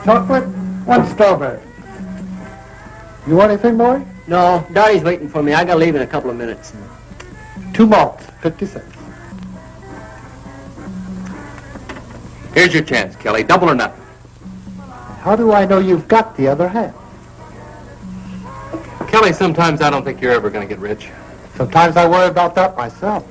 chocolate, 1 strawberry. You want anything more? No, Dottie's waiting for me. I gotta leave in a couple of minutes. 2 malts, 50 cents. Here's your chance, Kelly. Double or nothing. How do I know you've got the other half? Kelly, sometimes I don't think you're ever going to get rich. Sometimes I worry about that myself.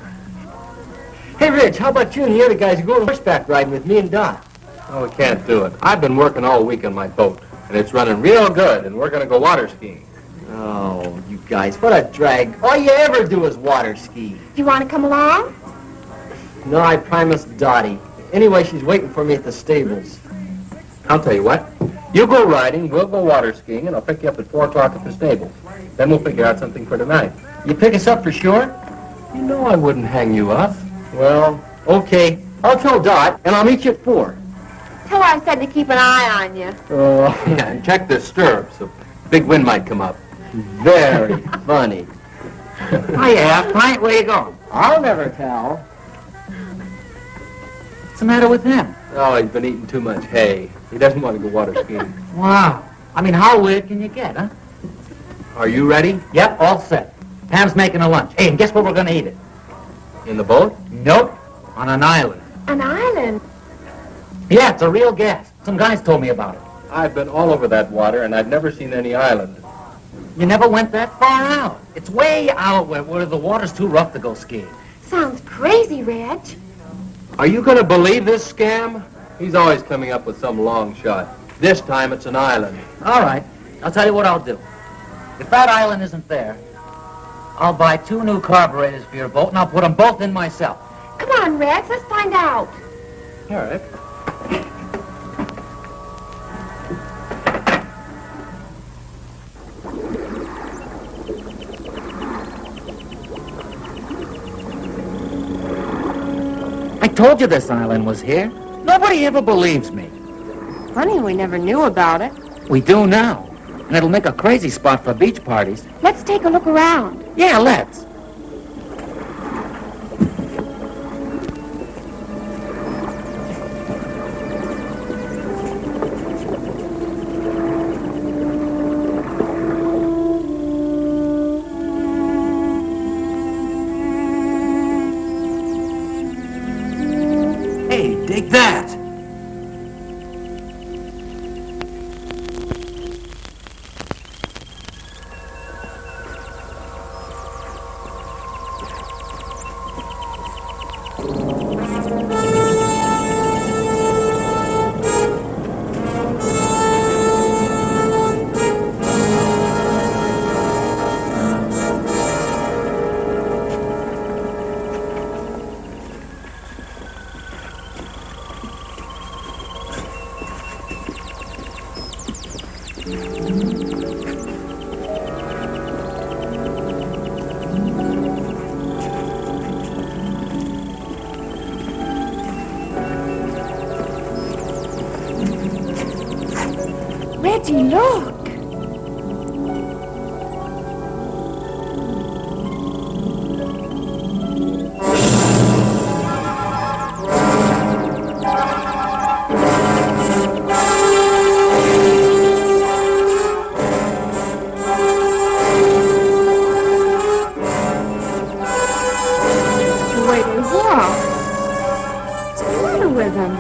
Hey, Rich, how about you and the other guys go horseback riding with me and Dot? Oh, we can't do it. I've been working all week on my boat, and it's running real good, and we're going to go water skiing. Oh, you guys, what a drag. All you ever do is water ski. You want to come along? No, I promised Dottie. Anyway, she's waiting for me at the stables. I'll tell you what. You go riding, we'll go water skiing, and I'll pick you up at 4 o'clock at the stables. Then we'll figure out something for tonight. You pick us up for sure? You know I wouldn't hang you up. Well, okay. I'll tell Dot, and I'll meet you at 4. Tell her I said to keep an eye on you. Oh, Yeah, and check the stirrups. A big wind might come up. very funny. Hiya, Pint, where you going? I'll never tell. What's the matter with him? Oh, he's been eating too much hay. He doesn't want to go water skiing. Wow. I mean, how weird can you get, huh? Are you ready? Yep, all set. Pam's making a lunch. Hey, and guess where we're going to eat it? In the boat? Nope. On an island. An island? Yeah, it's a real gas. Some guys told me about it. I've been all over that water, and I've never seen any island. You never went that far out. It's way out where the water's too rough to go skiing. Sounds crazy, Reg. Are you going to believe this scam? He's always coming up with some long shot. This time it's an island. All right. I'll tell you what I'll do. If that island isn't there, I'll buy 2 new carburetors for your boat, and I'll put them both in myself. Come on, Rex, let's find out. All right. I told you this island was here. Nobody ever believes me. Funny, we never knew about it. We do now. And it'll make a crazy spot for beach parties. Let's take a look around. Yeah, let's. Hey, dig that. Reggie, look. Wait a while. What's the matter with him?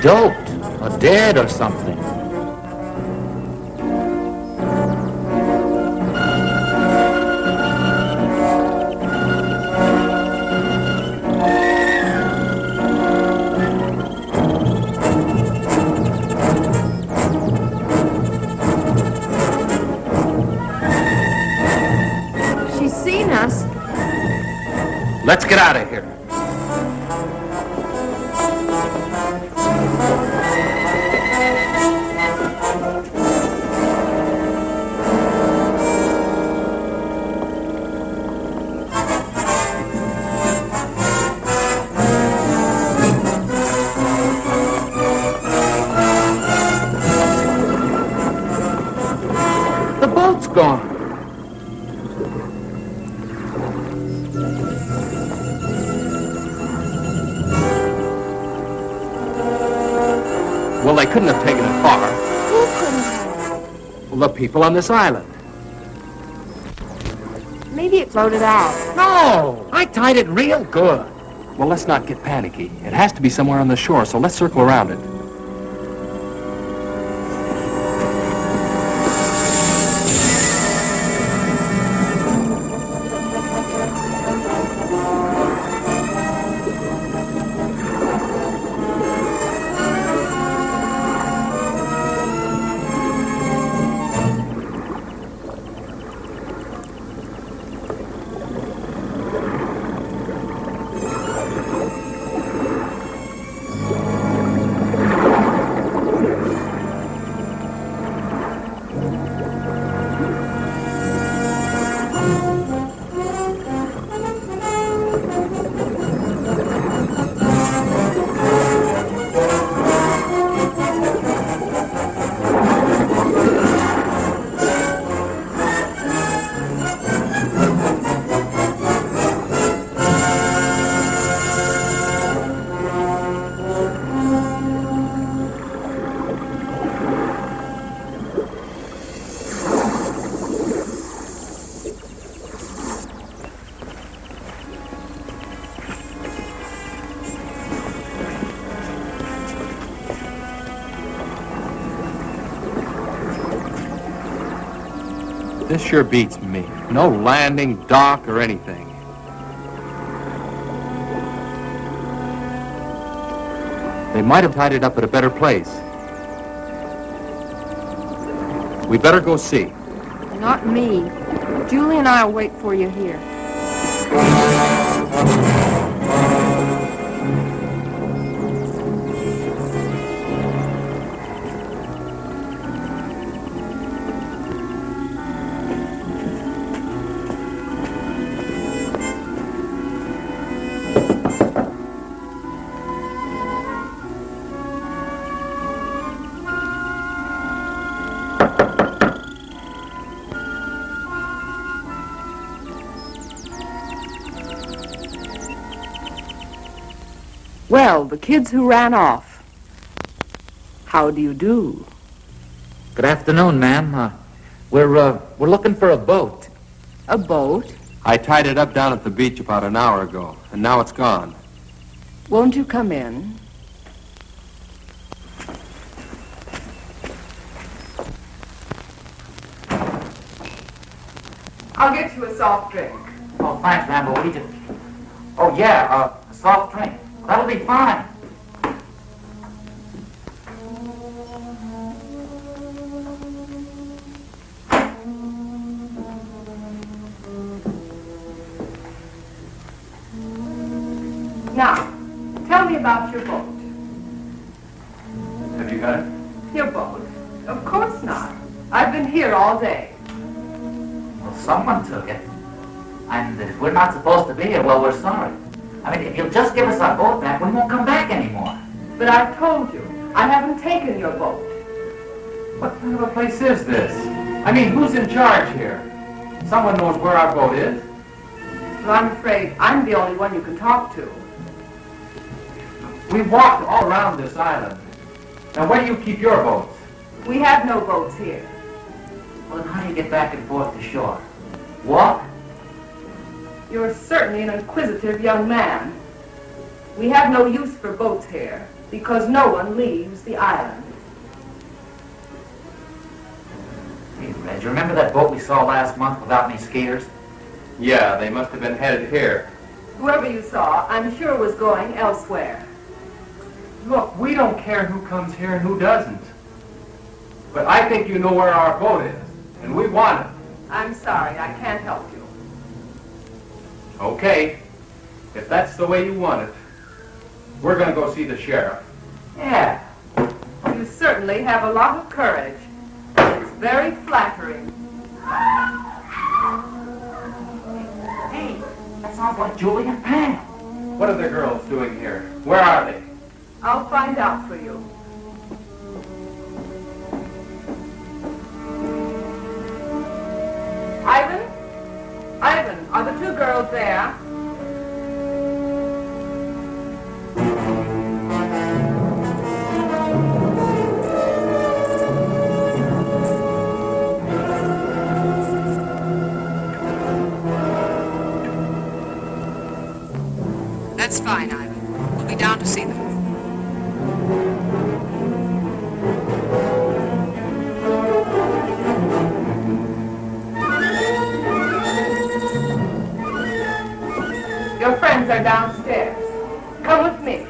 Doped or dead or something. She's seen us. Let's get out of here. The boat's gone. Well, they couldn't have taken it far. Who couldn't have? Well, the people on this island. Maybe it floated out. No! I tied it real good. Well, let's not get panicky. It has to be somewhere on the shore, so let's circle around it. This sure beats me. No landing, dock, or anything. They might have tied it up at a better place. We better go see. Not me. Julie and I will wait for you here. Well, the kids who ran off. How do you do? Good afternoon, ma'am. We're looking for a boat. A boat? I tied it up down at the beach about an hour ago, and now it's gone. Won't you come in? I'll get you a soft drink. Oh, thanks, ma'am, but we just... Oh, yeah, a soft drink. That'll be fine. Now, tell me about your boat. Have you got it? Your boat? Of course not. I've been here all day. Well, someone took it. And if we're not supposed to be here, well, we're sorry. I mean, if you'll just give us our boat back, we won't come back anymore. But I've told you, I haven't taken your boat. What kind of a place is this? I mean, who's in charge here? Someone knows where our boat is. Well, I'm afraid I'm the only one you can talk to. We walked all around this island. Now, where do you keep your boats? We have no boats here. Well, then how do you get back and forth to shore? Walk? You're certainly an inquisitive young man. We have no use for boats here because no one leaves the island. Hey, Reg, remember that boat we saw last month without any skiers? Yeah, they must have been headed here. Whoever you saw, I'm sure was going elsewhere. Look, we don't care who comes here and who doesn't. But I think you know where our boat is, and we want it. I'm sorry, I can't help you. Okay, if that's the way you want it, we're going to go see the sheriff. Yeah. You certainly have a lot of courage. It's very flattering. Hey, that sounds like Julie and Pam. What are the girls doing here? Where are they? I'll find out for you. Ivan? Ivan, are the two girls there? be down to see them. Your friends are downstairs. Come with me.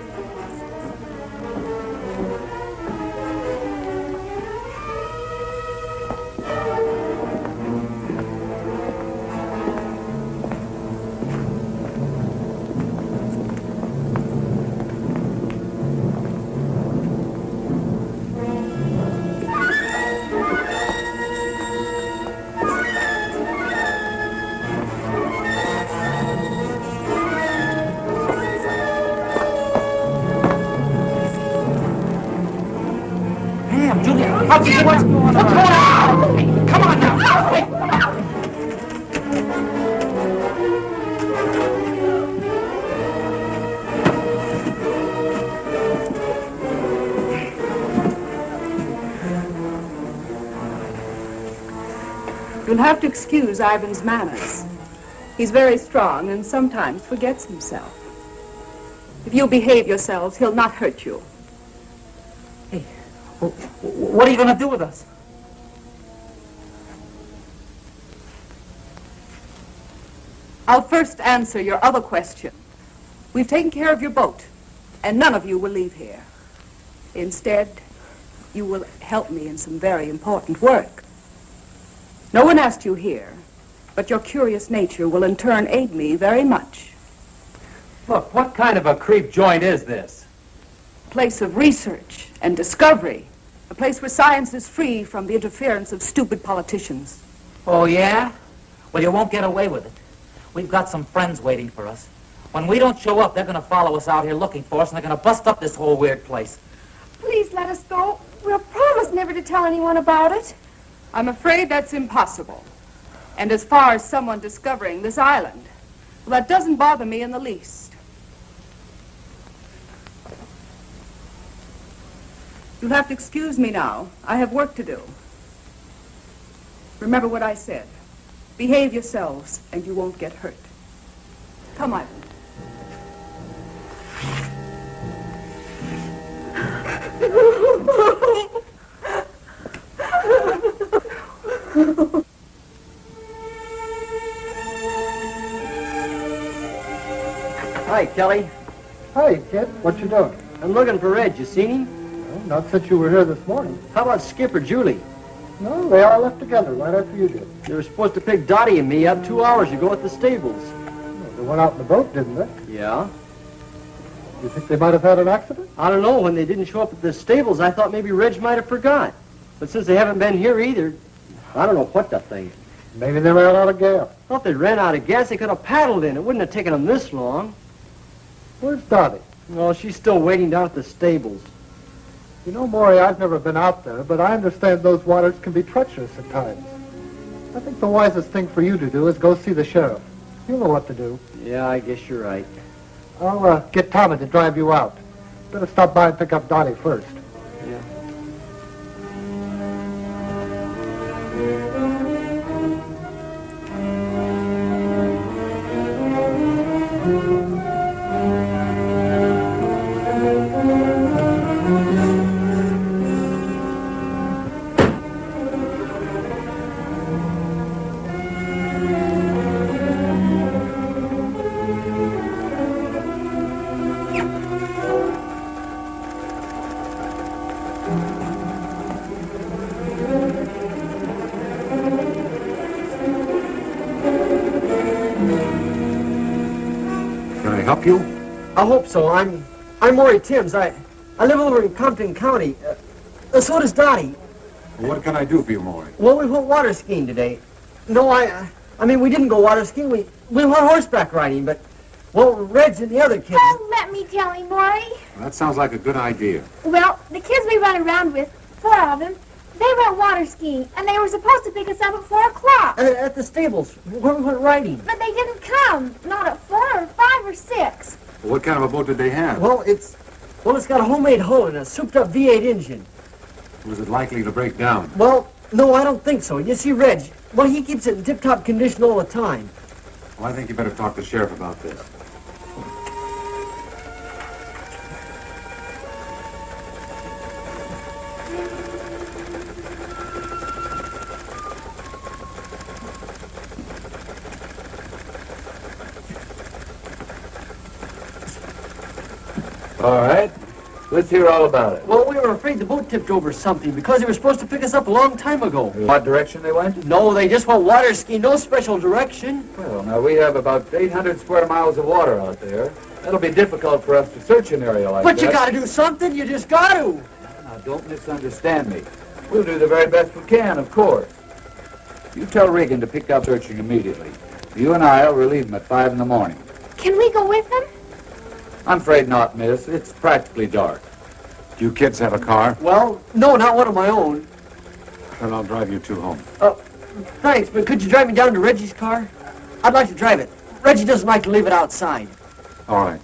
What's going on? Come on now. You'll have to excuse Ivan's manners. He's very strong and sometimes forgets himself. If you'll behave yourselves, he'll not hurt you. Hey, what are you going to do with us? I'll first answer your other question. We've taken care of your boat, and none of you will leave here. Instead, you will help me in some very important work. No one asked you here, but your curious nature will in turn aid me very much. Look, what kind of a creep joint is this? A place of research and discovery. A place where science is free from the interference of stupid politicians. Oh, yeah? Well, you won't get away with it. We've got some friends waiting for us. When we don't show up, they're going to follow us out here looking for us, and they're going to bust up this whole weird place. Please let us go. We'll promise never to tell anyone about it. I'm afraid that's impossible. And as far as someone discovering this island, well, that doesn't bother me in the least. You'll have to excuse me now. I have work to do. Remember what I said. Behave yourselves, and you won't get hurt. Come, Ivan. Hi, Kelly. Hi, kid. What you doing? I'm looking for Red. You seen him? Well, not since you were here this morning. How about Skip or Julie? No, they all left together right after you did. They were supposed to pick Dottie and me up 2 hours ago at the stables. Well, they went out in the boat, didn't they? Yeah? You think they might have had an accident? I don't know. When they didn't show up at the stables, I thought maybe Reg might have forgot. But since they haven't been here either, I don't know what to think. Maybe they ran out of gas. Well, if they ran out of gas, they could have paddled in. It wouldn't have taken them this long. Where's Dottie? Well, she's still waiting down at the stables. You know, Maury, I've never been out there, but I understand those waters can be treacherous at times. I think the wisest thing for you to do is go see the sheriff. He'll know what to do. Yeah, I guess you're right. I'll get Tommy to drive you out. Better stop by and pick up Dottie first. Yeah. Help you? I hope so. I'm Maury Timms. I live over in Compton County. So does Dottie. What can I do for you, Maury? Well, we went water skiing today. No, I mean, we didn't go water skiing. We went horseback riding, but, well, Reg and the other kids... Oh, let me tell him, Maury. Well, that sounds like a good idea. Well, the kids we run around with, 4 of them, they went water skiing, and they were supposed to pick us up at 4 o'clock. At the stables, where we went riding. But they didn't come. Not at 4 or 5 or 6. Well, what kind of a boat did they have? Well, it's got a homemade hull and a souped-up V8 engine. Was it likely to break down? Well, no, I don't think so. You see, Reg, well, he keeps it in tip-top condition all the time. Well, I think you better talk to the sheriff about this. All right. Let's hear all about it. Well, we were afraid the boat tipped over something because they were supposed to pick us up a long time ago. What direction they went? No, they just went water skiing, no special direction. Well, now we have about 800 square miles of water out there. That'll be difficult for us to search an area like that. But you gotta do something, you just gotta. Now, don't misunderstand me. We'll do the very best we can, of course. You tell Regan to pick up searching immediately. You and I will relieve him at 5 in the morning. Can we go with them? I'm afraid not, miss. It's practically dark. Do you kids have a car? Well, no, not one of my own. Then I'll drive you two home. Thanks, but could you drive me down to Reggie's car? I'd like to drive it. Reggie doesn't like to leave it outside. All right.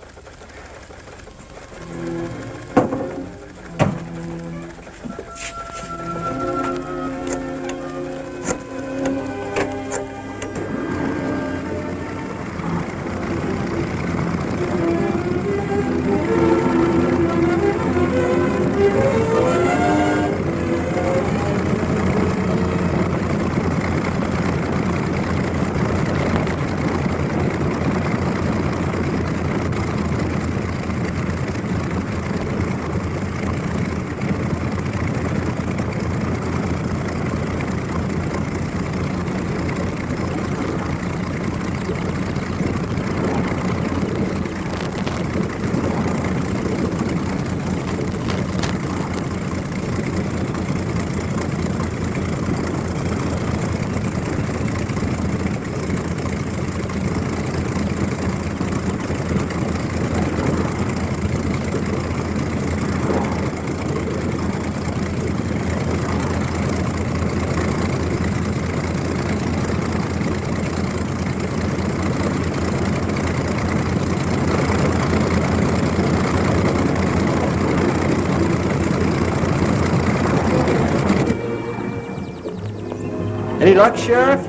Any luck, Sheriff?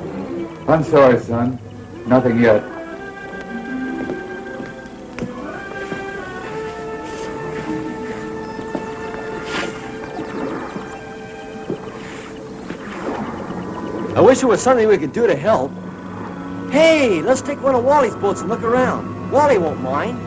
I'm sorry, son. Nothing yet. I wish there was something we could do to help. Hey, let's take one of Wally's boats and look around. Wally won't mind.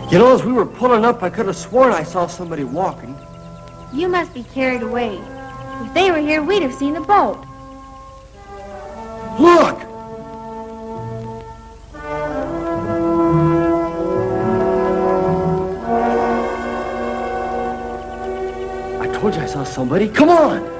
You know, as we were pulling up, I could have sworn I saw somebody walking. You must be carried away. If they were here, we'd have seen the boat. Look! I told you I saw somebody. Come on!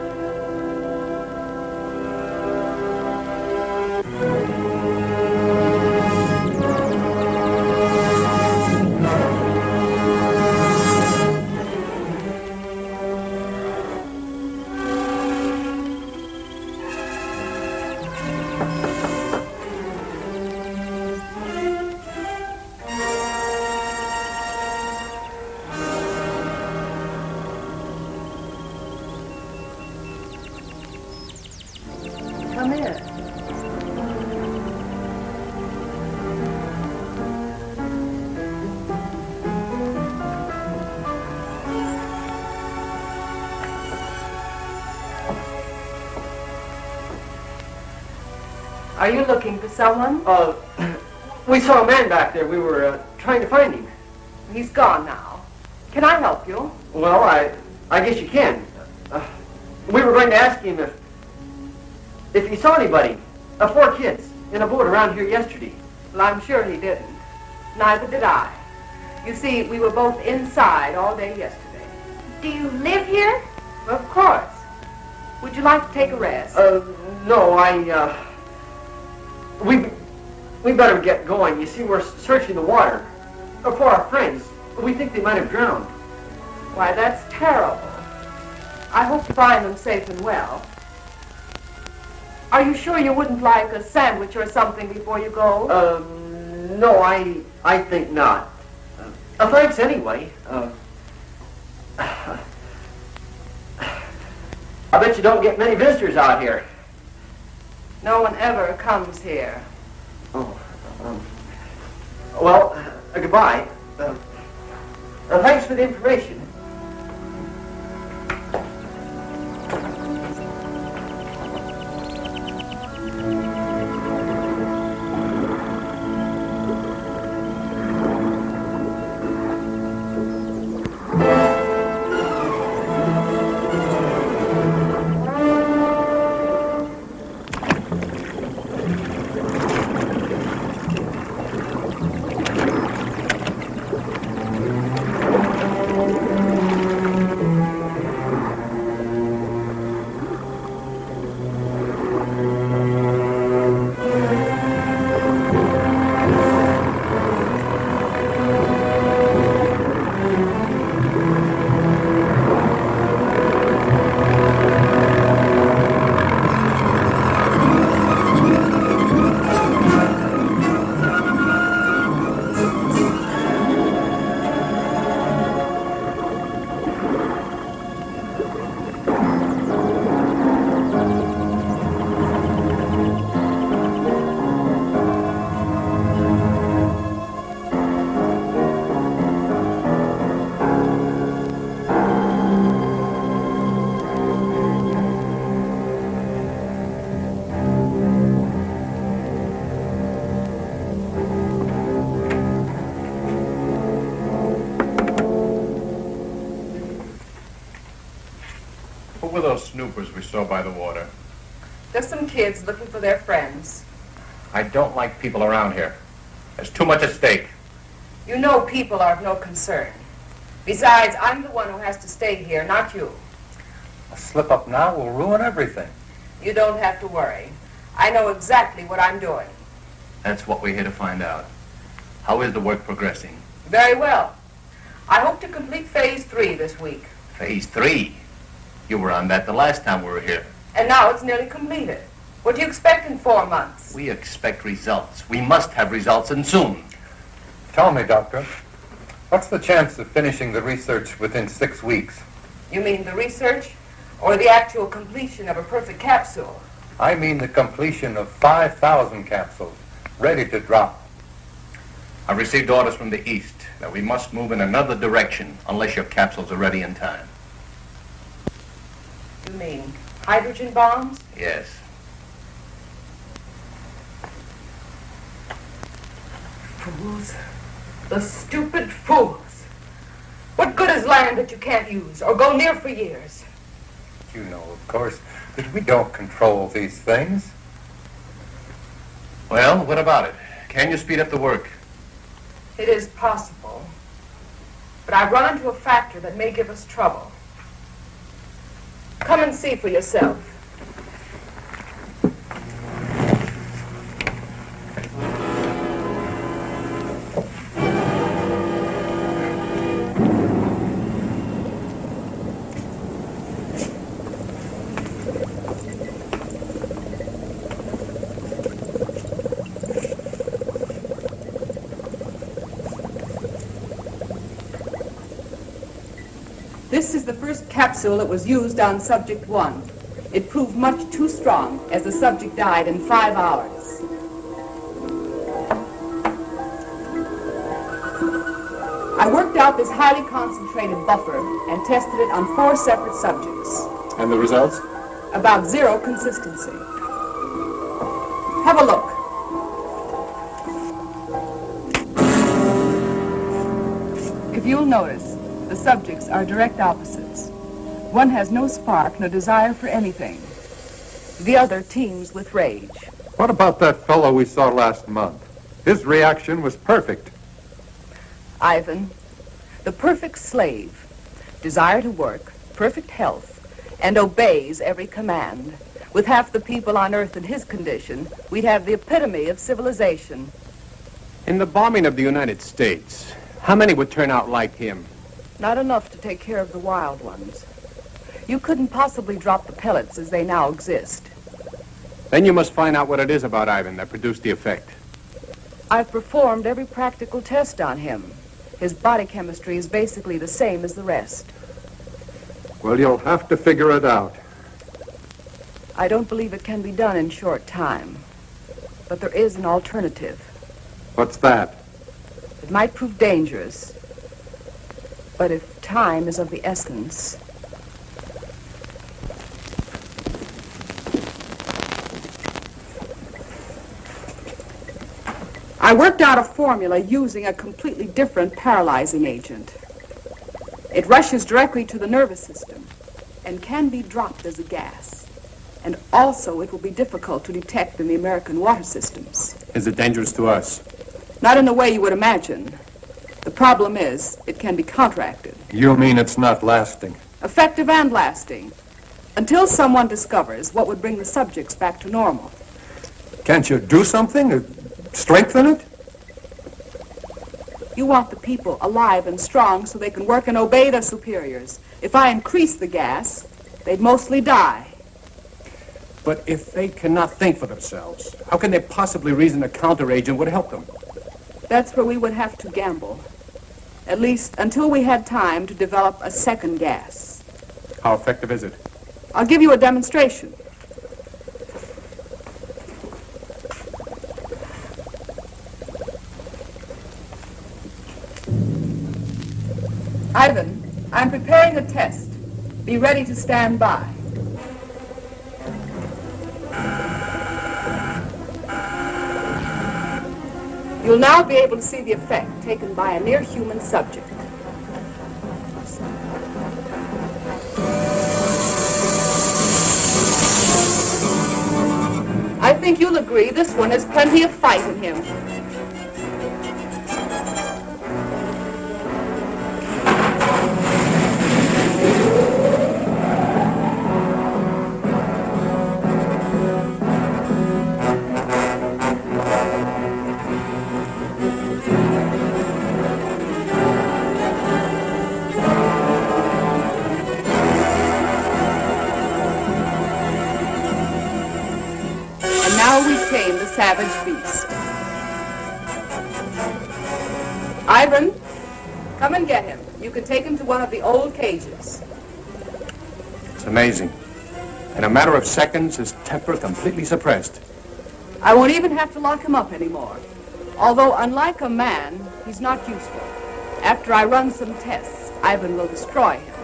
Are you looking for someone? We saw a man back there. We were trying to find him. He's gone now. Can I help you? Well, I guess you can. We were going to ask him if he saw anybody. 4 kids in a boat around here yesterday. Well, I'm sure he didn't. Neither did I. You see, we were both inside all day yesterday. Do you live here? Of course. Would you like to take a rest? No, we better get going. You see, we're searching the water for our friends. We think they might have drowned. Why, that's terrible. I hope to find them safe and well. Are you sure you wouldn't like a sandwich or something before you go? No, I think not. Thanks anyway. I bet you don't get many visitors out here. No one ever comes here. Oh, well, goodbye. Thanks for the information. Who were those snoopers we saw by the water? Just some kids looking for their friends. I don't like people around here. There's too much at stake. You know people are of no concern. Besides, I'm the one who has to stay here, not you. A slip up now will ruin everything. You don't have to worry. I know exactly what I'm doing. That's what we're here to find out. How is the work progressing? Very well. I hope to complete phase 3 this week. Phase 3? You were on that the last time we were here. And now it's nearly completed. What do you expect in 4 months? We expect results. We must have results, and soon. Tell me, Doctor, what's the chance of finishing the research within 6 weeks? You mean the research or the actual completion of a perfect capsule? I mean the completion of 5,000 capsules, ready to drop. I received orders from the East that we must move in another direction unless your capsules are ready in time. You mean hydrogen bombs? Yes. Fools. The stupid fools. What good is land that you can't use or go near for years? You know, of course, that we don't control these things. Well, what about it? Can you speed up the work? It is possible. But I've run into a factor that may give us trouble. Come and see for yourself. This is the first capsule that was used on Subject 1. It proved much too strong, as the subject died in 5 hours. I worked out this highly concentrated buffer and tested it on 4 separate subjects. And the results? About 0 consistency. Have a look. If you'll notice, the subjects are direct opposites. One has no spark, no desire for anything. The other teems with rage. What about that fellow we saw last month? His reaction was perfect. Ivan, the perfect slave, desire to work, perfect health, and obeys every command. With half the people on Earth in his condition, we'd have the epitome of civilization. In the bombing of the United States, how many would turn out like him? Not enough to take care of the wild ones. You couldn't possibly drop the pellets as they now exist. Then you must find out what it is about Ivan that produced the effect. I've performed every practical test on him. His body chemistry is basically the same as the rest. Well, you'll have to figure it out. I don't believe it can be done in short time. But there is an alternative. What's that? It might prove dangerous. But if time is of the essence... I worked out a formula using a completely different paralyzing agent. It rushes directly to the nervous system and can be dropped as a gas. And also it will be difficult to detect in the American water systems. Is it dangerous to us? Not in the way you would imagine. The problem is, it can be counteracted. You mean it's not lasting? Effective and lasting. Until someone discovers what would bring the subjects back to normal. Can't you do something? Strengthen it? You want the people alive and strong so they can work and obey their superiors. If I increase the gas, they'd mostly die. But if they cannot think for themselves, how can they possibly reason a counteragent would help them? That's where we would have to gamble. At least until we had time to develop a second gas. How effective is it? I'll give you a demonstration. Ivan, I'm preparing a test. Be ready to stand by. You'll now be able to see the effect taken by a near-human subject. I think you'll agree this one has plenty of fight in him. Savage beast. Ivan, come and get him. You can take him to one of the old cages. It's amazing. In a matter of seconds, his temper completely suppressed. I won't even have to lock him up anymore. Although, unlike a man, he's not useful. After I run some tests, Ivan will destroy him.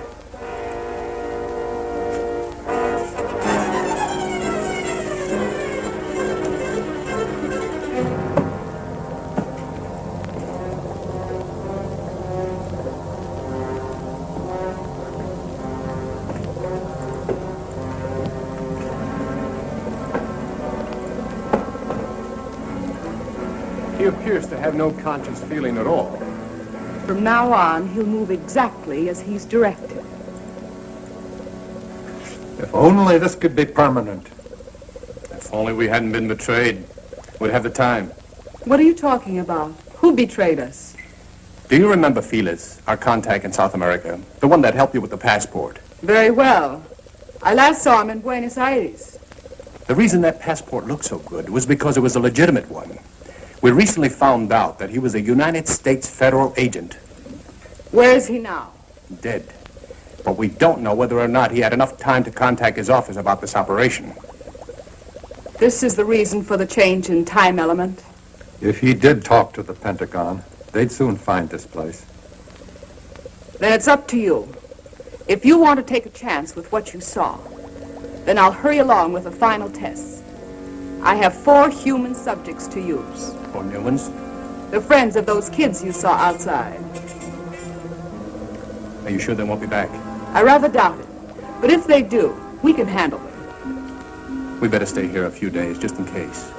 He appears to have no conscious feeling at all. From now on, he'll move exactly as he's directed. If only this could be permanent. If only we hadn't been betrayed, we'd have the time. What are you talking about? Who betrayed us? Do you remember Felix, our contact in South America? The one that helped you with the passport? Very well. I last saw him in Buenos Aires. The reason that passport looked so good was because it was a legitimate one. We recently found out that he was a United States federal agent. Where is he now? Dead. But we don't know whether or not he had enough time to contact his office about this operation. This is the reason for the change in time element? If he did talk to the Pentagon, they'd soon find this place. Then it's up to you. If you want to take a chance with what you saw, then I'll hurry along with the final tests. I have 4 human subjects to use. 4 new ones? They're friends of those kids you saw outside. Are you sure they won't be back? I rather doubt it. But if they do, we can handle them. We better stay here a few days, just in case.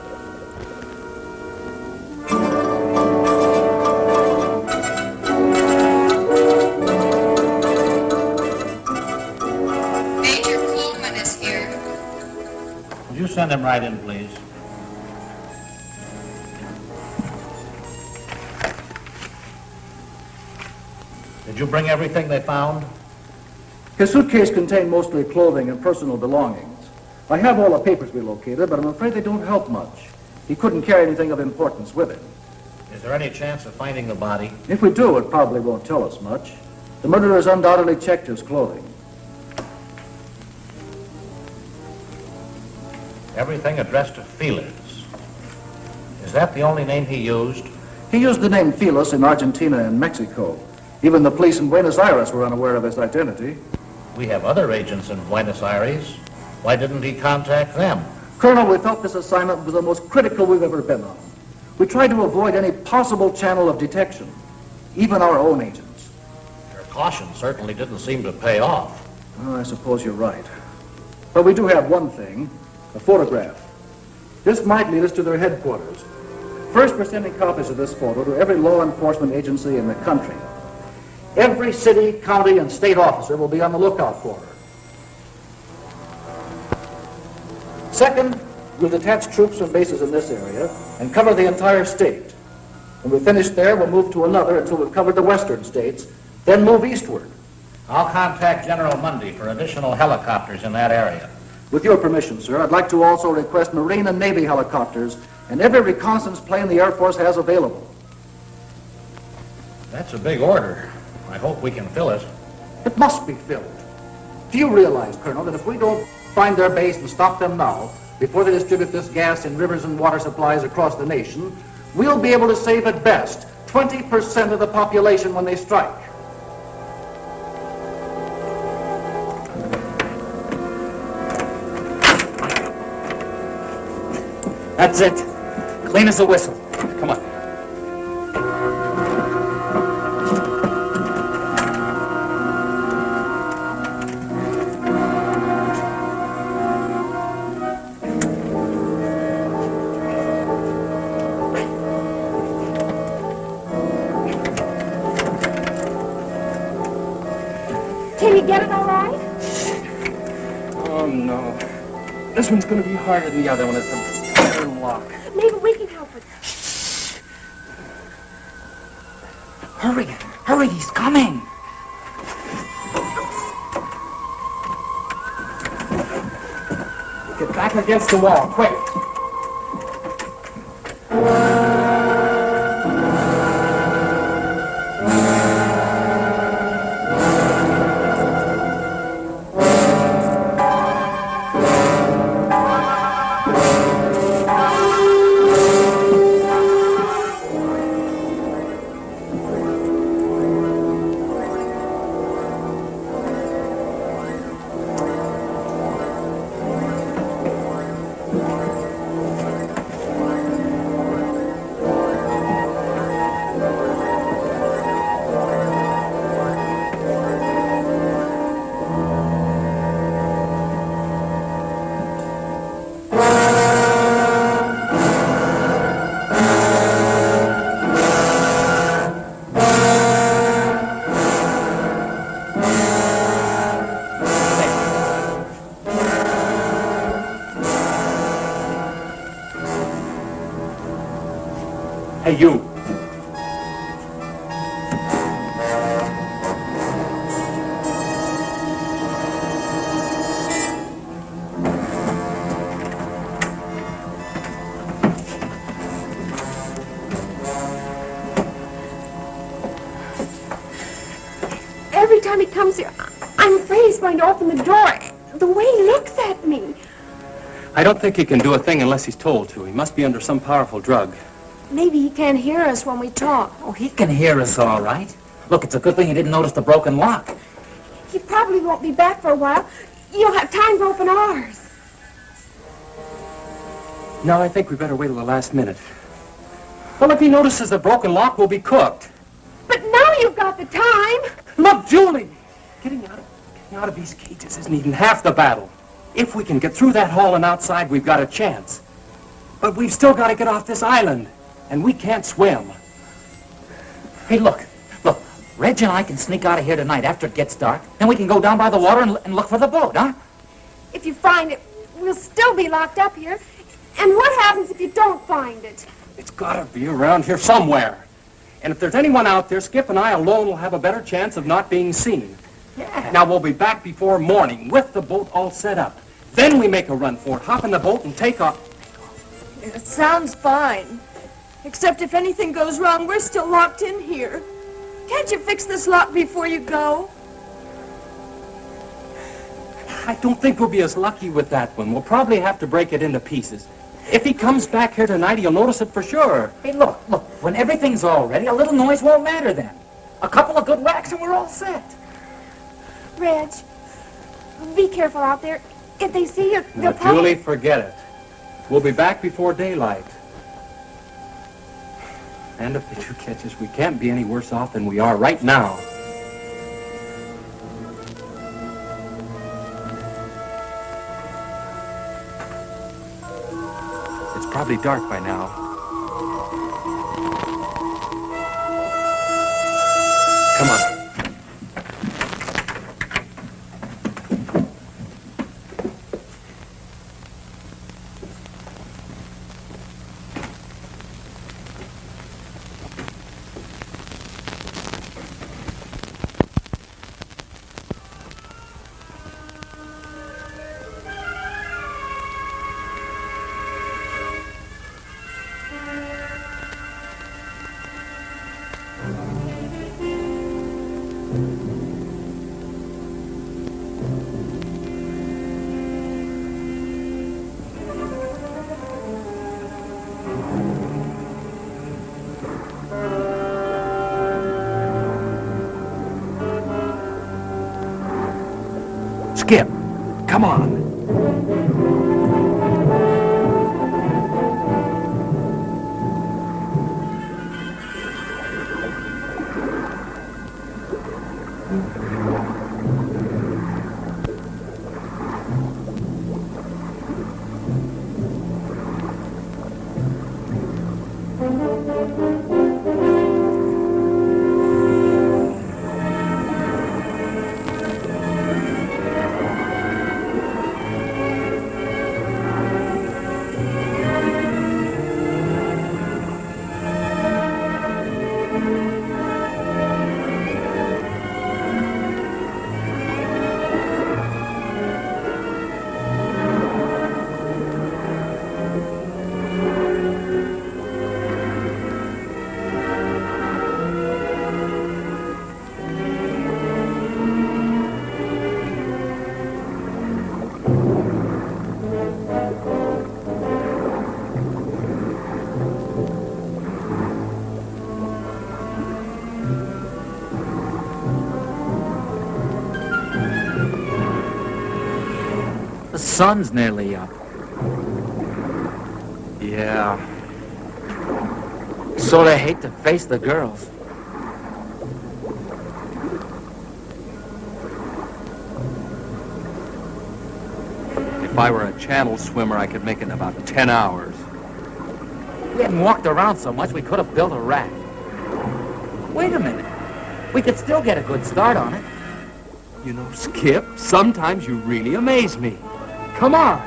Major Coleman is here. Would you send him right in, please? Did you bring everything they found? His suitcase contained mostly clothing and personal belongings. I have all the papers we located, but I'm afraid they don't help much. He couldn't carry anything of importance with him. Is there any chance of finding the body? If we do, it probably won't tell us much. The murderers undoubtedly checked his clothing. Everything addressed to Felix. Is that the only name he used? He used the name Felix in Argentina and Mexico. Even the police in Buenos Aires were unaware of his identity. We have other agents in Buenos Aires. Why didn't he contact them? Colonel, we felt this assignment was the most critical we've ever been on. We tried to avoid any possible channel of detection, even our own agents. Your caution certainly didn't seem to pay off. Oh, I suppose you're right. But we do have one thing, a photograph. This might lead us to their headquarters. First, we're sending copies of this photo to every law enforcement agency in the country. Every city, county, and state officer will be on the lookout for her. Second, we'll detach troops from bases in this area and cover the entire state. When we finish there, we'll move to another until we've covered the western states, then move eastward. I'll contact General Mundy for additional helicopters in that area. With your permission, sir, I'd like to also request Marine and Navy helicopters and every reconnaissance plane the Air Force has available. That's a big order. I hope we can fill it. It must be filled. Do you realize, Colonel, that if we don't find their base and stop them now, before they distribute this gas in rivers and water supplies across the nation, we'll be able to save at best 20% of the population when they strike? That's it. Clean as a whistle. Come on. Can you get it all right? Oh, no. This one's going to be harder than the other one. It's a iron lock. Maybe we can help it. Hurry. Hurry, he's coming. Get back against the wall, quick. Hey, you. Every time he comes here, I'm afraid he's going to open the door. The way he looks at me. I don't think he can do a thing unless he's told to. He must be under some powerful drug. Maybe he can't hear us when we talk. Oh, he can hear us all right. Look, it's a good thing he didn't notice the broken lock. He probably won't be back for a while. You'll have time to open ours. No, I think we better wait till the last minute. Well, if he notices the broken lock, we'll be cooked. But now you've got the time. Look, Julie! Getting out of these cages isn't even half the battle. If we can get through that hall and outside, we've got a chance. But we've still got to get off this island, and we can't swim. Hey, look. Reg and I can sneak out of here tonight after it gets dark. Then we can go down by the water and look for the boat, huh? If you find it, we'll still be locked up here. And what happens if you don't find it? It's got to be around here somewhere. And if there's anyone out there, Skip and I alone will have a better chance of not being seen. Yeah. Now, we'll be back before morning with the boat all set up. Then we make a run for it, hop in the boat and take off. It sounds fine. Except if anything goes wrong, we're still locked in here. Can't you fix this lock before you go? I don't think we'll be as lucky with that one. We'll probably have to break it into pieces. If he comes back here tonight, he'll notice it for sure. Hey, look. When everything's all ready, a little noise won't matter then. A couple of good whacks and we're all set. Reg, be careful out there. If they see you, Now, they'll probably... Julie, forget it. We'll be back before daylight. And if they do catch us, we can't be any worse off than we are right now. It's probably dark by now. Come on. Skip, come on. The sun's nearly up. Yeah. Sort of hate to face the girls. If I were a channel swimmer, I could make it in about 10 hours. We hadn't walked around so much, we could have built a raft. Wait a minute. We could still get a good start on it. You know, Skip, sometimes you really amaze me. Come on.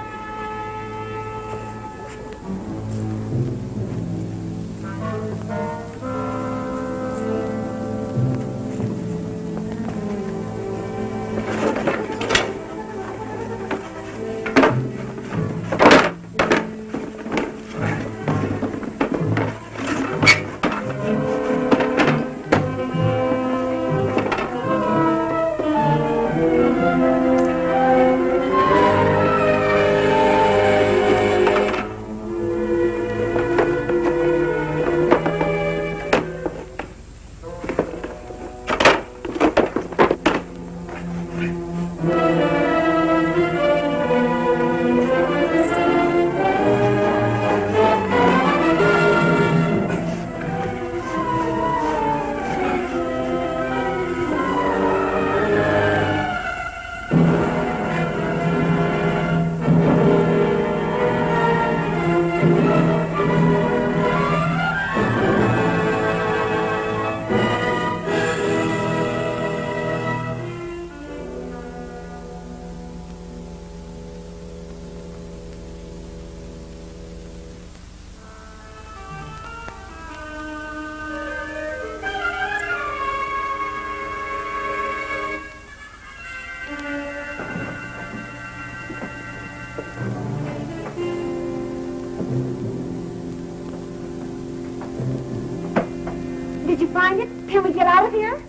Did you find it? Can we get out of here?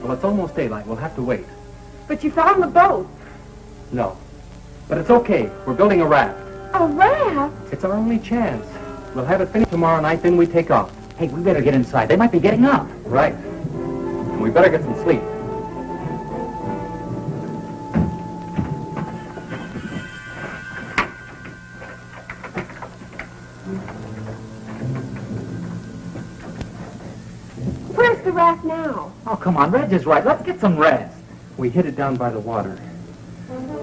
Well, it's almost daylight. We'll have to wait. But you found the boat. No. But it's okay. We're building a raft. A raft? It's our only chance. We'll have it finished tomorrow night, then we take off. Hey, we better get inside. They might be getting up. Right. And we better get some sleep. Where's the raft now? Oh, come on. Reg is right. Let's get some rest. We hid it down by the water.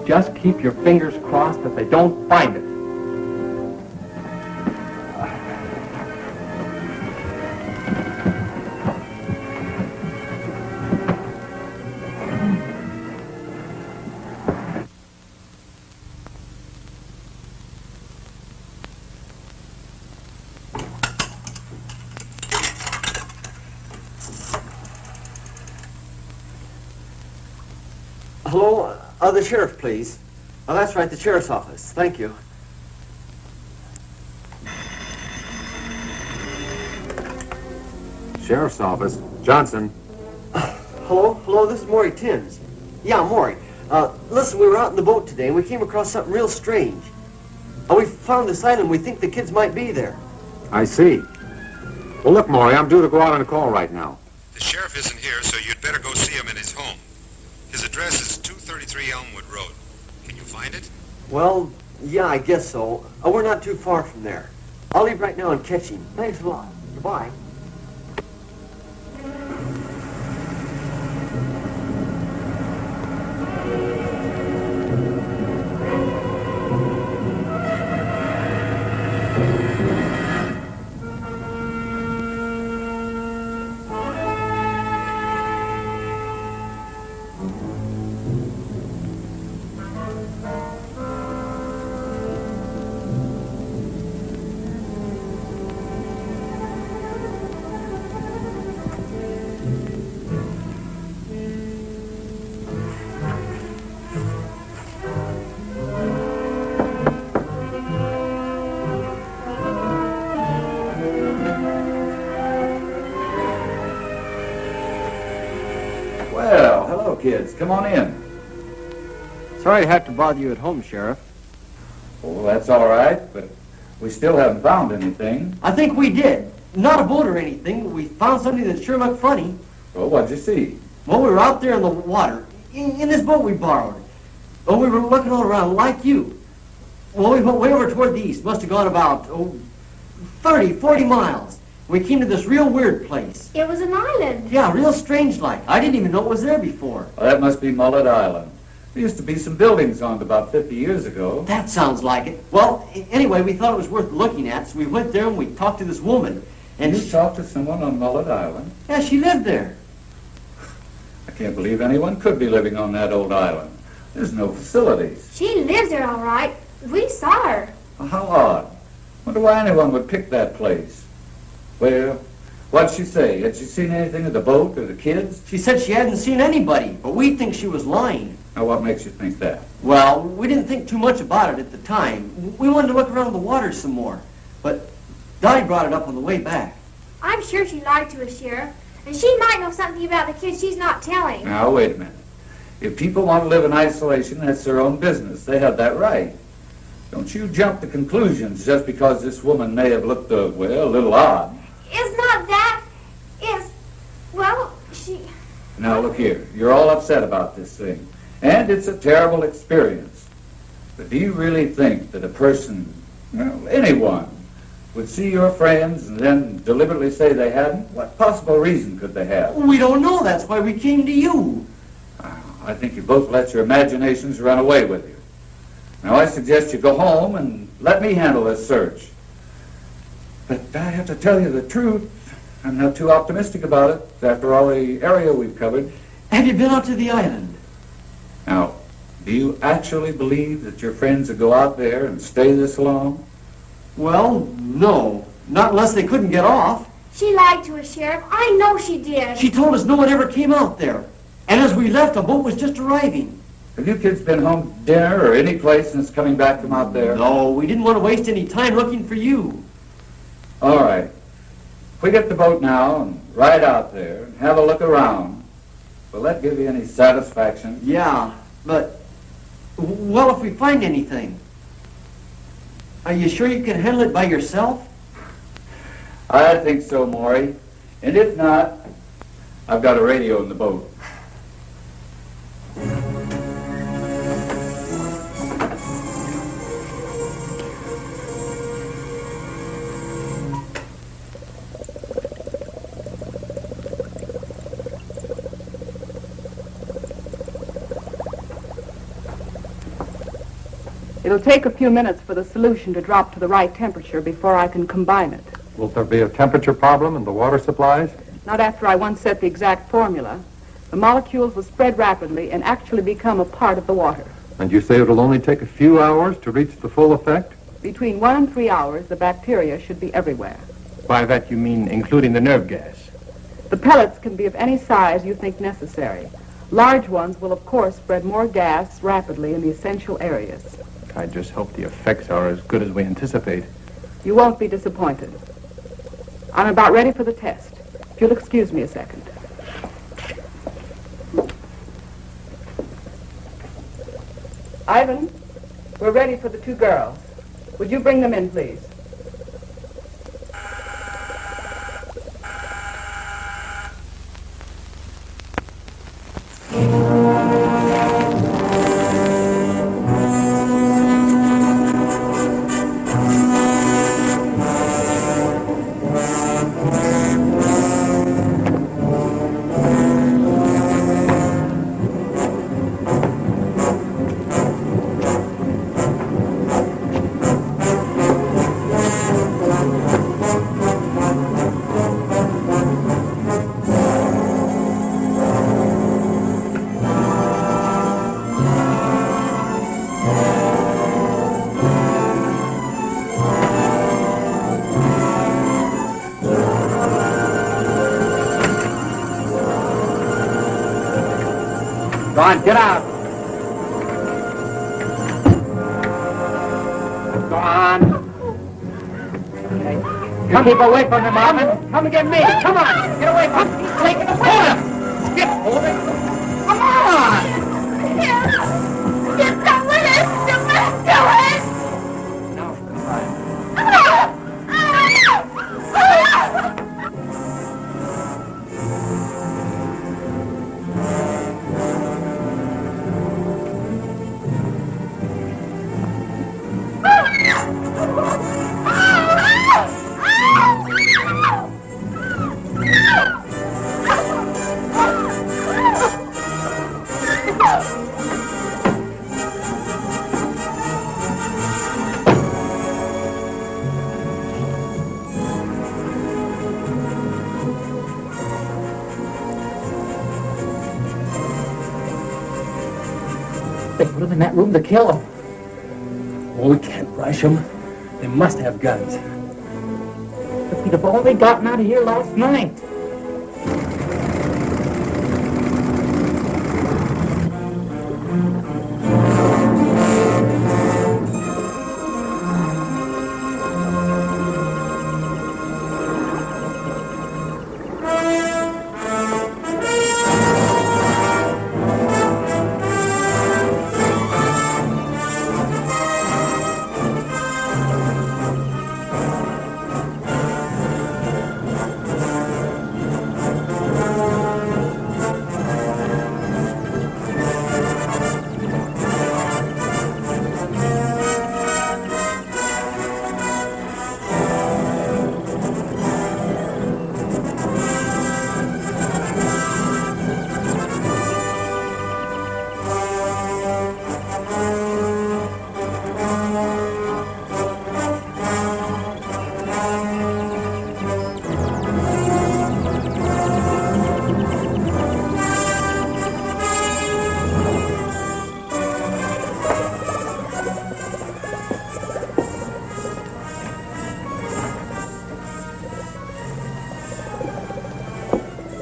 Just keep your fingers crossed that they don't find it. Hello? The sheriff, please. Oh, that's right, the sheriff's office. Thank you. Sheriff's office. Johnson. Hello, this is Maury Timms. Yeah, Maury. Listen, we were out in the boat today and we came across something real strange. We found this island. We think the kids might be there. I see. Well, look, Maury, I'm due to go out on a call right now. The sheriff isn't here, so you'd better go see him in his home. His address is 233 Elmwood Road. Can you find it? Well, yeah, I guess so. We're not too far from there. I'll leave right now and catch him. Thanks a lot. Goodbye. Well, hello, kids. Come on in. Sorry to have to bother you at home, Sheriff. Oh, that's all right, but we still haven't found anything. I think we did. Not a boat or anything, but we found something that sure looked funny. Well, what'd you see? Well, we were out there in the water, in this boat we borrowed. Well, we were looking all around like you. Well, we went way over toward the east. Must have gone about, 30, 40 miles. We came to this real weird place. It was an island. Yeah, real strange like. I didn't even know it was there before. Well, that must be Mullet Island. There used to be some buildings on it about 50 years ago. That sounds like it. Well, anyway, we thought it was worth looking at, so we went there and we talked to this woman. And you talked to someone on Mullet Island? Yeah, she lived there. I can't believe anyone could be living on that old island. There's no facilities. She lives there all right. We saw her. Well, how odd. Wonder why anyone would pick that place. Well, what'd she say? Had she seen anything of the boat or the kids? She said she hadn't seen anybody, but we think she was lying. Now, what makes you think that? Well, we didn't think too much about it at the time. We wanted to look around the water some more. But Dottie brought it up on the way back. I'm sure she lied to us, Sheriff. And she might know something about the kids she's not telling. Now, wait a minute. If people want to live in isolation, that's their own business. They have that right. Don't you jump to conclusions just because this woman may have looked, a little odd. It's not that. Well, she... Now, look here. You're all upset about this thing. And it's a terrible experience. But do you really think that a person, anyone, would see your friends and then deliberately say they hadn't? What possible reason could they have? We don't know. That's why we came to you. I think you both let your imaginations run away with you. Now, I suggest you go home and let me handle this search. But I have to tell you the truth. I'm not too optimistic about it, after all the area we've covered. Have you been out to the island? Now, do you actually believe that your friends would go out there and stay this long? Well, no. Not unless they couldn't get off. She lied to us, Sheriff. I know she did. She told us no one ever came out there. And as we left, a boat was just arriving. Have you kids been home to dinner or any place since coming back from out there? No, we didn't want to waste any time looking for you. All right. If we get the boat now and ride out there and have a look around, will that give you any satisfaction? Yeah, but, well, if we find anything, are you sure you can handle it by yourself? I think so, Maury. And if not, I've got a radio in the boat. It'll take a few minutes for the solution to drop to the right temperature before I can combine it. Will there be a temperature problem in the water supplies? Not after I once set the exact formula. The molecules will spread rapidly and actually become a part of the water. And you say it'll only take a few hours to reach the full effect? Between 1 and 3 hours, the bacteria should be everywhere. By that you mean including the nerve gas? The pellets can be of any size you think necessary. Large ones will, of course, spread more gas rapidly in the essential areas. I just hope the effects are as good as we anticipate. You won't be disappointed. I'm about ready for the test. If you'll excuse me a second. Ivan, we're ready for the 2 girls. Would you bring them in, please? Go on, get out. Go on. Okay. You keep away from him, Marvin. Come and get me. Come on. Get away from him. He's taking the water. Skip, hold it. Come on. Get down with it! Do it! Now, come on. They put him in that room to kill him. Oh, we can't rush them. They must have guns. If we'd have only gotten out of here last night.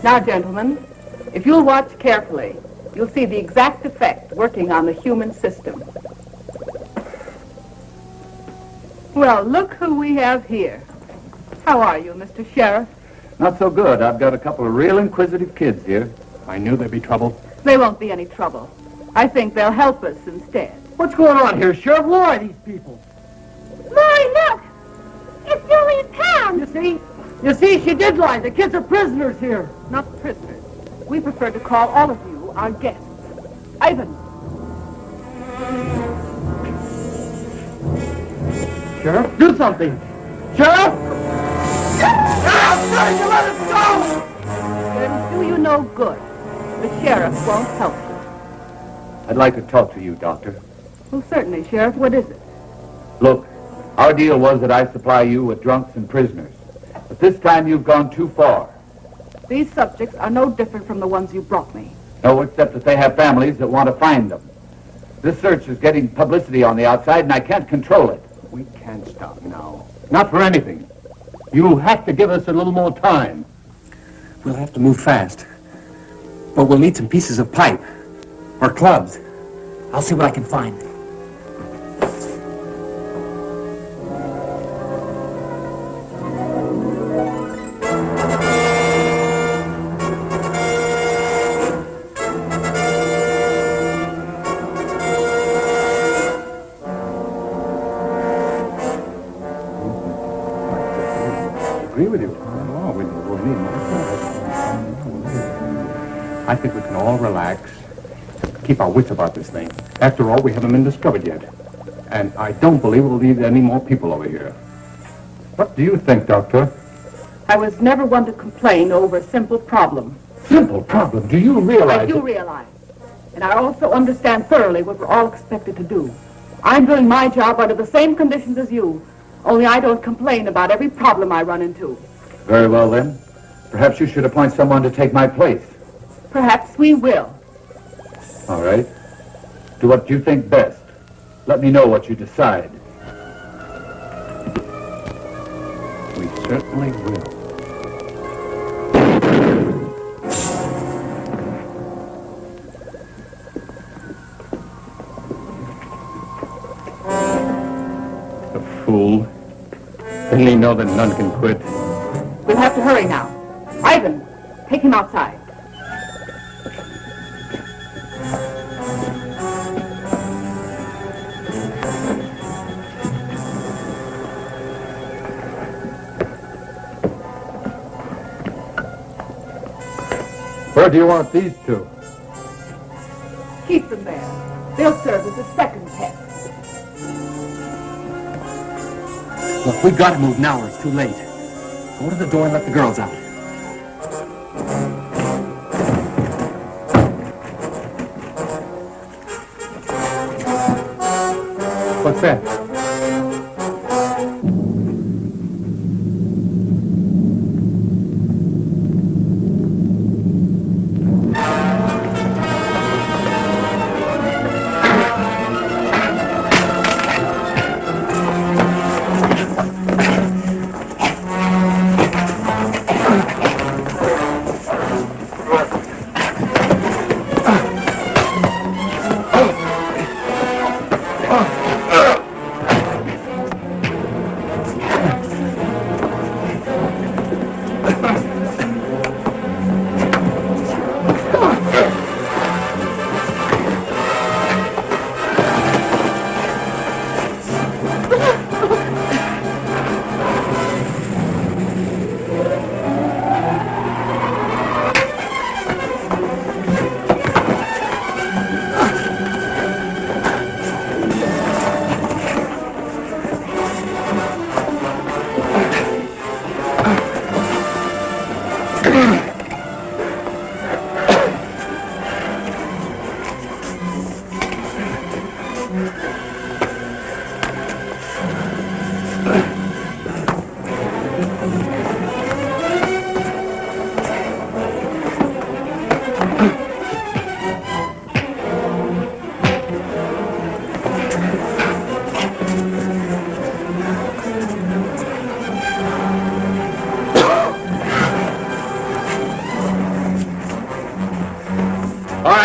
Now, gentlemen, if you'll watch carefully, you'll see the exact effect working on the human system. Well, look who we have here. How are you, Mr. Sheriff? Not so good. I've got a couple of real inquisitive kids here. I knew there'd be trouble. There won't be any trouble. I think they'll help us instead. What's going on here, Sheriff? Who are these people? Maury, look! It's Julie and Pam! You see, she did lie. The kids are prisoners here. Not prisoners. We prefer to call all of you our guests. Ivan. Sheriff, do something. Sheriff! Sheriff, you let us go! It'll do you no good. The sheriff won't help you. I'd like to talk to you, Doctor. Well, certainly, Sheriff. What is it? Look, our deal was that I supply you with drunks and prisoners. But this time you've gone too far. These subjects are no different from the ones you brought me. No, except that they have families that want to find them. This search is getting publicity on the outside, and I can't control it. We can't stop now. Not for anything. You'll have to give us a little more time. We'll have to move fast. But we'll need some pieces of pipe. Or clubs. I'll see what I can find. Agree with you. Oh, we don't need more. I think we can all relax. Keep our wits about this thing. After all, we haven't been discovered yet. And I don't believe we'll need any more people over here. What do you think, Doctor? I was never one to complain over a simple problem. Simple problem. Do you realize I do realize. And I also understand thoroughly what we're all expected to do. I'm doing my job under the same conditions as you. Only I don't complain about every problem I run into. Very well, then. Perhaps you should appoint someone to take my place. Perhaps we will. All right. Do what you think best. Let me know what you decide. We certainly will. The fool. Didn't he know that none can quit? We'll have to hurry now. Ivan, take him outside. Where do you want these two? Keep them there. They'll serve as a second test. Look, we've got to move now or it's too late. Go to the door and let the girls out. What's that?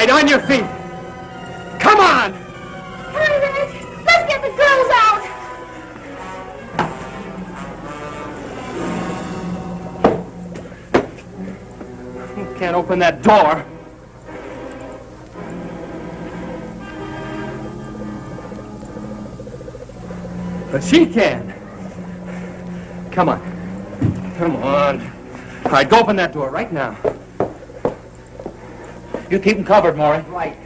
right, on your feet. Come on! Hurry, Reg. Let's get the girls out. You can't open that door. But she can. Come on. Come on. All right, go open that door right now. You keep them covered, Maury. Right.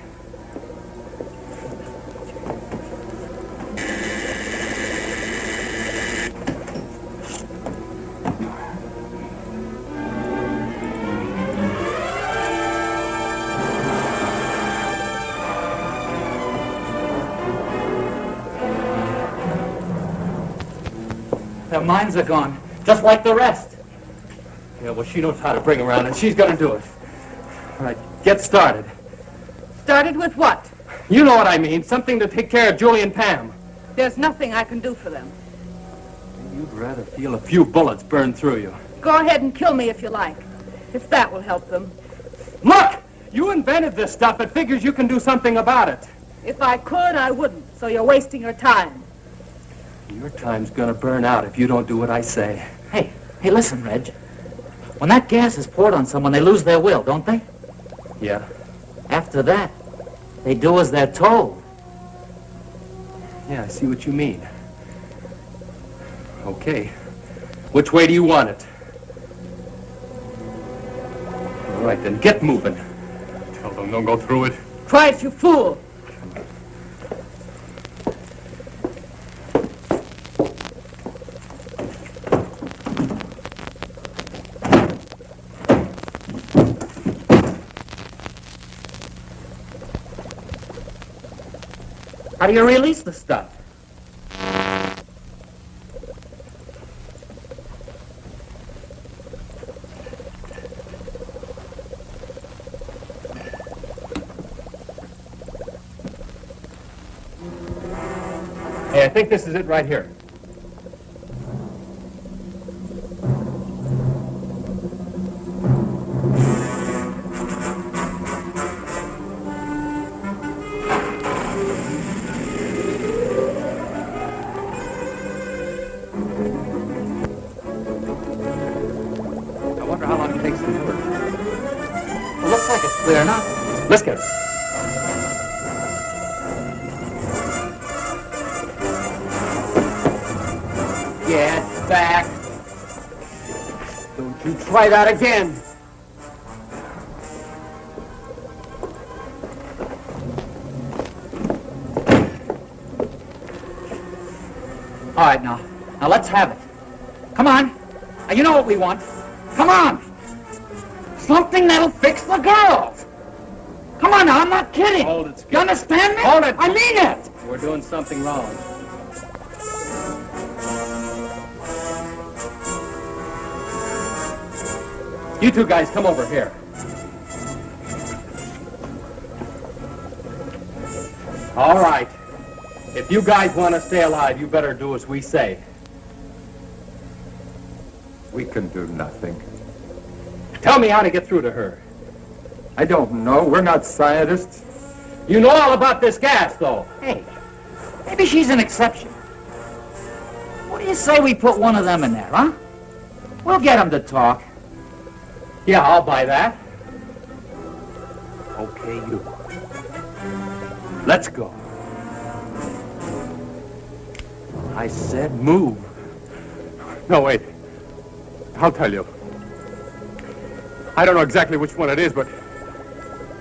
Their minds are gone, just like the rest. Yeah, well, she knows how to bring around, and she's going to do it. All right, get started. Started with what? You know what I mean. Something to take care of Julie and Pam. There's nothing I can do for them. You'd rather feel a few bullets burn through you. Go ahead and kill me if you like, if that will help them. Look! You invented this stuff. It figures you can do something about it. If I could, I wouldn't, so you're wasting your time. Your time's gonna burn out if you don't do what I say. Hey, listen, Reg. When that gas is poured on someone, they lose their will, don't they? Yeah. After that, they do as they're told. Yeah, I see what you mean. Okay. Which way do you want it? All right, then get moving. Tell them don't go through it. Try it, you fool. How do you release the stuff? Hey, I think this is it right here. Clear enough. Let's get her. Get back. Don't you try that again. All right, now let's have it. Come on. Now, you know what we want. Come on. Something that'll fix the girls. Come on now, I'm not kidding. Hold it, Skip. You understand me? Hold it. I mean it. We're doing something wrong. You two guys, come over here. All right. If you guys want to stay alive, you better do as we say. We can do nothing. Tell me how to get through to her. I don't know. We're not scientists. You know all about this gas, though. Hey, maybe she's an exception. What do you say we put one of them in there, huh? We'll get them to talk. Yeah, I'll buy that. Okay, you. Let's go. I said move. No, wait. I'll tell you. I don't know exactly which one it is, but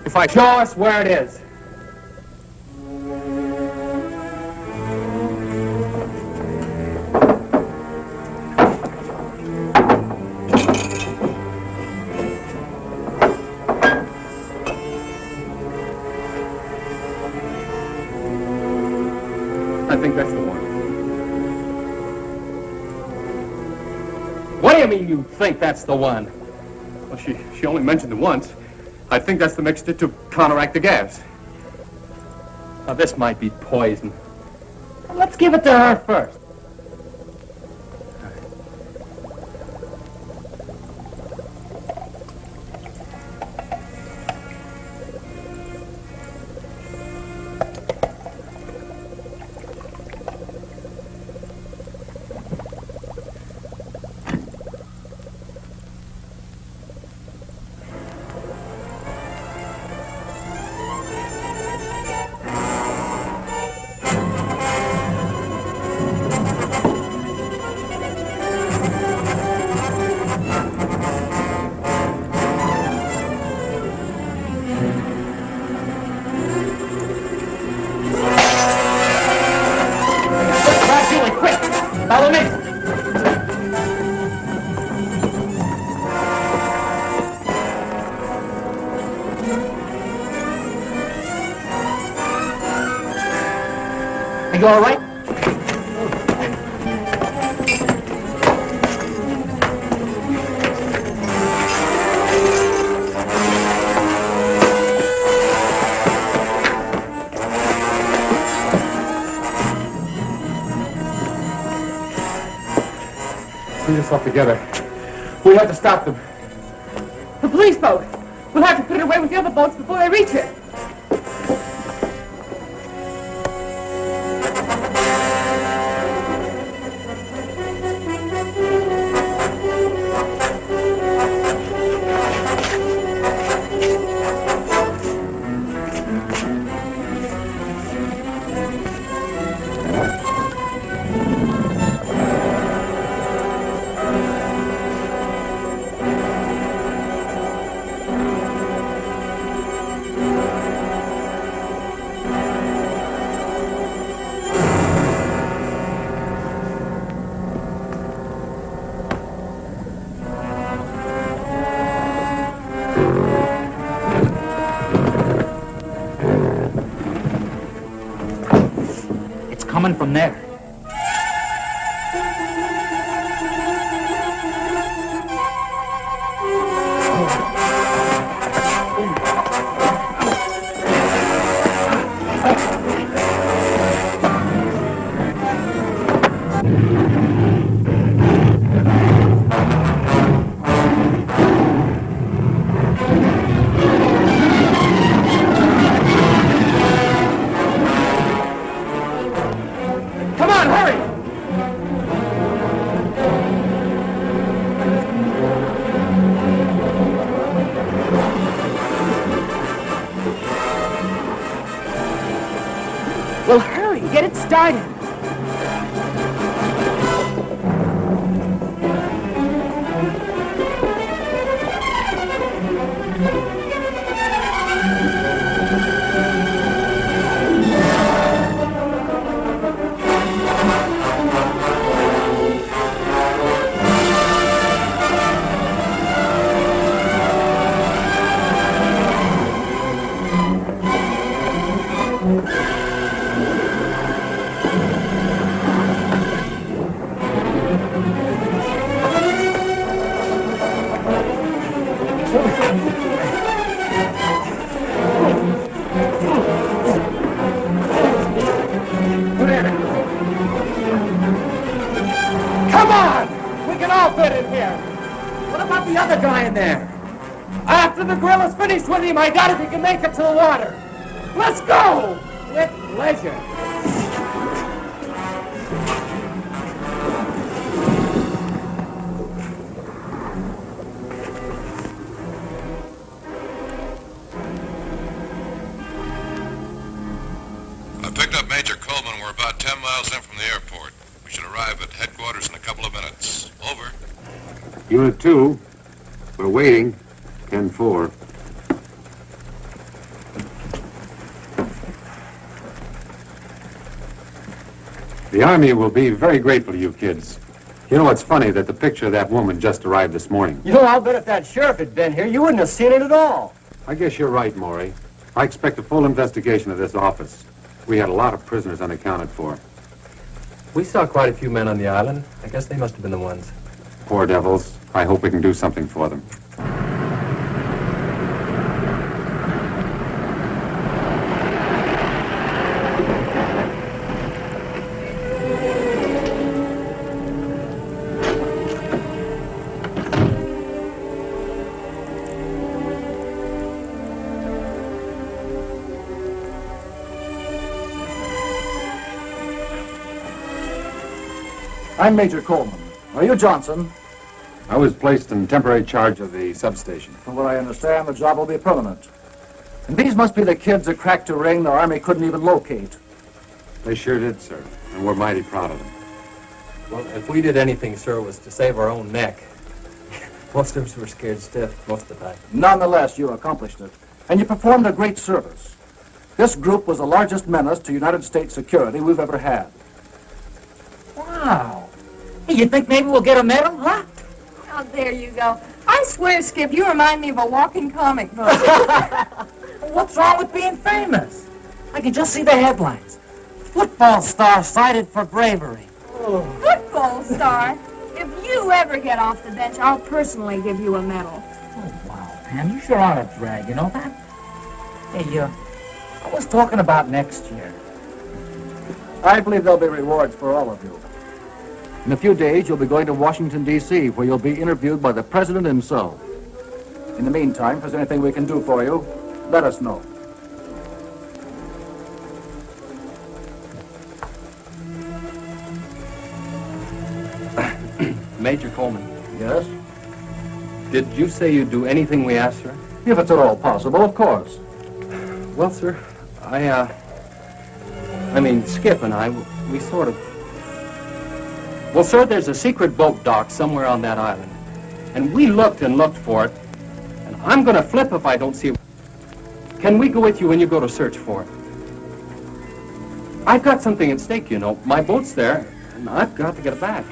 if I... Show us where it is. I think that's the one. What do you mean you think that's the one? Well, she only mentioned it once. I think that's the mixture to counteract the gas. Now, this might be poison. Let's give it to her first. Are you all right? Pull yourself together. We have to stop them. The police boat. We'll have to put it away with the other boats before they reach it. Coming from there. Well, hurry, get it started. Come on! We can all fit in here. What about the other guy in there? After the gorilla's finished with him, I doubt if he can make it to the water. Let's go! With pleasure. I picked up Major Coleman. We're about 10 miles in from the airport. We should arrive at headquarters in a couple of minutes. Over. Unit 2, we're waiting. 10-4. The Army will be very grateful to you kids. You know, it's funny that the picture of that woman just arrived this morning. You know, I'll bet if that sheriff had been here, you wouldn't have seen it at all. I guess you're right, Maury. I expect a full investigation of this office. We had a lot of prisoners unaccounted for. We saw quite a few men on the island. I guess they must have been the ones. Poor devils. I hope we can do something for them. I'm Major Coleman. Are you Johnson? I was placed in temporary charge of the substation. From what I understand, the job will be permanent. And these must be the kids that cracked a ring the Army couldn't even locate. They sure did, sir. And we're mighty proud of them. Well, if we did anything, sir, it was to save our own neck. Most of us were scared stiff most of the time. Nonetheless, you accomplished it. And you performed a great service. This group was the largest menace to United States security we've ever had. Wow. Hey, you think maybe we'll get a medal, huh? Oh, there you go. I swear, Skip, you remind me of a walking comic book. What's wrong with being famous? I can just see the headlines. Football star cited for bravery. Football star. If you ever get off the bench, I'll personally give you a medal. Man, you sure are a drag, you know that? Hey, I was talking about next year. I believe there'll be rewards for all of you. In a few days, you'll be going to Washington, D.C., where you'll be interviewed by the President himself. In the meantime, if there's anything we can do for you, let us know. Major Coleman, Yes? did you say you'd do anything we asked, sir? If it's at all possible, of course. Well, sir, Skip and I, we sort of... Well, sir, there's a secret boat dock somewhere on that island. And we looked and looked for it. And I'm going to flip if I don't see it. Can we go with you when you go to search for it? I've got something at stake, you know. My boat's there, and I've got to get it back.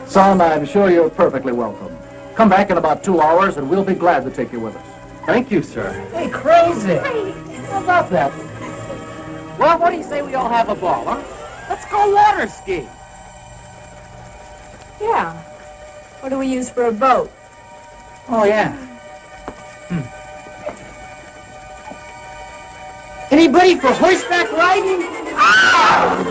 Son, I'm sure you're perfectly welcome. Come back in about 2 hours, and we'll be glad to take you with us. Thank you, sir. Hey, crazy. How about that? Well, what do you say we all have a ball, huh? Let's go water ski. Yeah. What do we use for a boat? Oh, yeah. Anybody for horseback riding? Oh!